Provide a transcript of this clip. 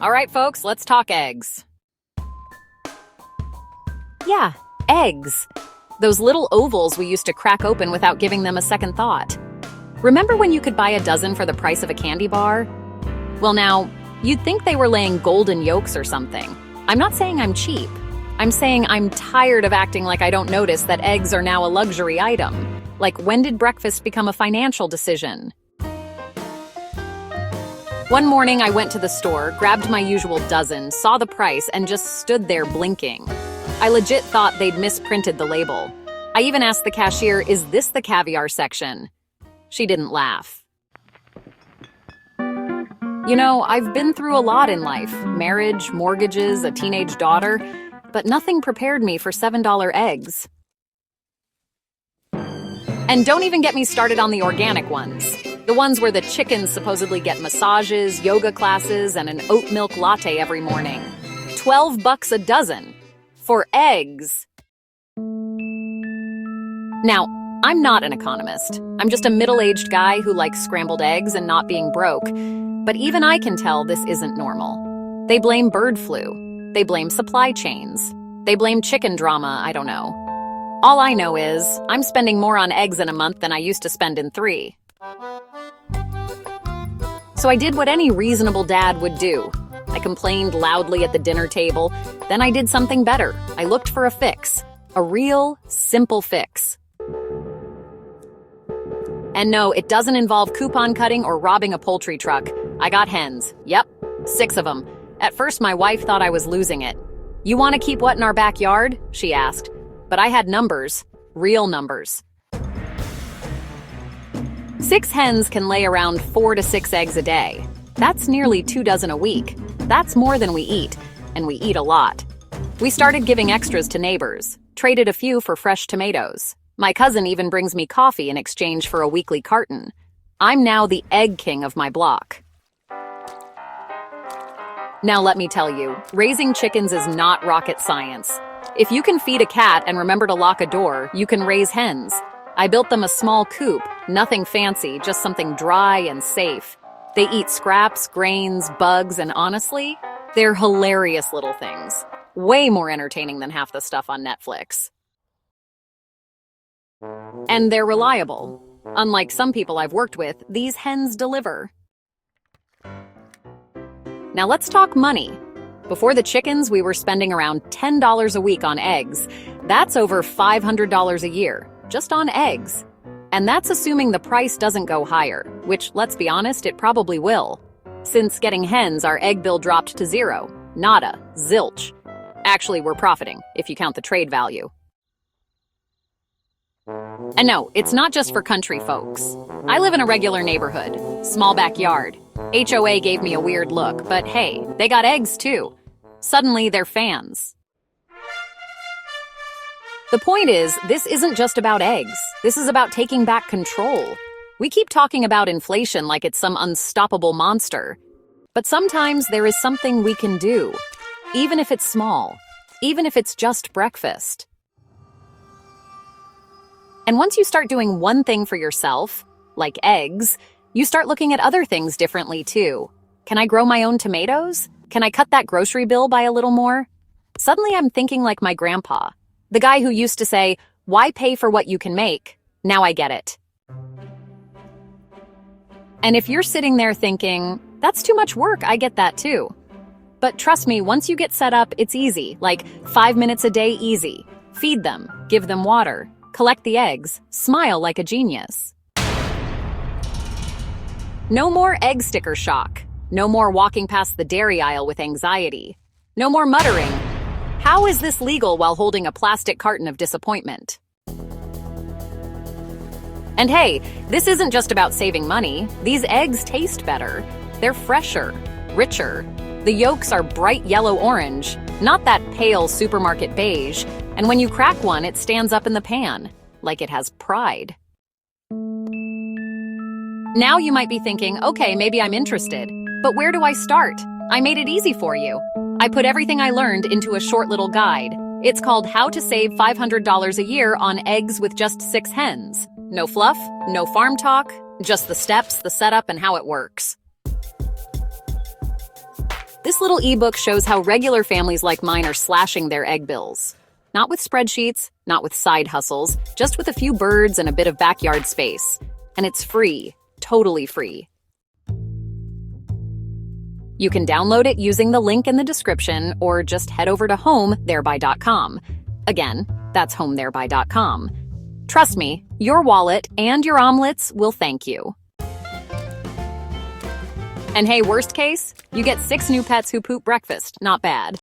All right, folks, let's talk eggs. Yeah, eggs. Those little ovals we used to crack open without giving them a second thought. Remember when you could buy a dozen for the price of a candy bar? Well, now, you'd think they were laying golden yolks or something. I'm not saying I'm cheap. I'm saying I'm tired of acting like I don't notice that eggs are now a luxury item. Like, when did breakfast become a financial decision? One morning, I went to the store, grabbed my usual dozen, saw the price, and just stood there blinking. I legit thought they'd misprinted the label. I even asked the cashier, "Is this the caviar section?" She didn't laugh. You know, I've been through a lot in life. Marriage, mortgages, a teenage daughter, but nothing prepared me for $7 eggs. And don't even get me started on the organic ones. The ones where the chickens supposedly get massages, yoga classes, and an oat milk latte every morning. $12 a dozen. For eggs. Now, I'm not an economist. I'm just a middle-aged guy who likes scrambled eggs and not being broke. But even I can tell this isn't normal. They blame bird flu. They blame supply chains. They blame chicken drama, I don't know. All I know is I'm spending more on eggs in a month than I used to spend in 3. So I did what any reasonable dad would do. I complained loudly at the dinner table. Then I did something better. I looked for a fix. A real, simple fix. And no, it doesn't involve coupon cutting or robbing a poultry truck. I got hens. Yep, 6 of them. At first, my wife thought I was losing it. "You want to keep what in our backyard?" she asked. But I had numbers. Real numbers. 6 hens can lay around 4 to 6 eggs a day. That's nearly 2 dozen a week. That's more than we eat, and we eat a lot. We started giving extras to neighbors, traded a few for fresh tomatoes. My cousin even brings me coffee in exchange for a weekly carton. I'm now the egg king of my block. Now let me tell you, raising chickens is not rocket science. If you can feed a cat and remember to lock a door, you can raise hens. I built them a small coop, nothing fancy, just something dry and safe. They eat scraps, grains, bugs, and honestly, they're hilarious little things. Way more entertaining than half the stuff on Netflix. And they're reliable. Unlike some people I've worked with, these hens deliver. Now let's talk money. Before the chickens, we were spending around $10 a week on eggs. That's over $500 a year, just on eggs. And that's assuming the price doesn't go higher, which, let's be honest, it probably will. Since getting hens, our egg bill dropped to 0. Nada. Zilch. Actually, we're profiting, if you count the trade value. And no, it's not just for country folks. I live in a regular neighborhood, small backyard. HOA gave me a weird look, but hey, they got eggs too. Suddenly, they're fans. The point is, this isn't just about eggs. This is about taking back control. We keep talking about inflation like it's some unstoppable monster. But sometimes there is something we can do, even if it's small, even if it's just breakfast. And once you start doing one thing for yourself, like eggs, you start looking at other things differently too. Can I grow my own tomatoes? Can I cut that grocery bill by a little more? Suddenly I'm thinking like my grandpa, the guy who used to say, "Why pay for what you can make?" Now I get it. And if you're sitting there thinking, "That's too much work," I get that too. But trust me, once you get set up, it's easy, like 5 minutes a day easy. Feed them, give them water, collect the eggs, smile like a genius. No more egg sticker shock. No more walking past the dairy aisle with anxiety. No more muttering, "How is this legal?" while holding a plastic carton of disappointment. And hey, this isn't just about saving money. These eggs taste better. They're fresher, richer. The yolks are bright yellow-orange, not that pale supermarket beige. And when you crack one, it stands up in the pan, like it has pride. Now you might be thinking, okay, maybe I'm interested, but where do I start? I made it easy for you. I put everything I learned into a short little guide. It's called How to Save $500 a Year on Eggs with Just 6 Hens. No fluff, no farm talk, just the steps, the setup, and how it works. This little ebook shows how regular families like mine are slashing their egg bills. Not with spreadsheets, not with side hustles, just with a few birds and a bit of backyard space. And it's free, totally free. You can download it using the link in the description or just head over to homethereby.com. Again, that's homethereby.com. Trust me, your wallet and your omelets will thank you. And hey, worst case, you get 6 new pets who poop breakfast. Not bad.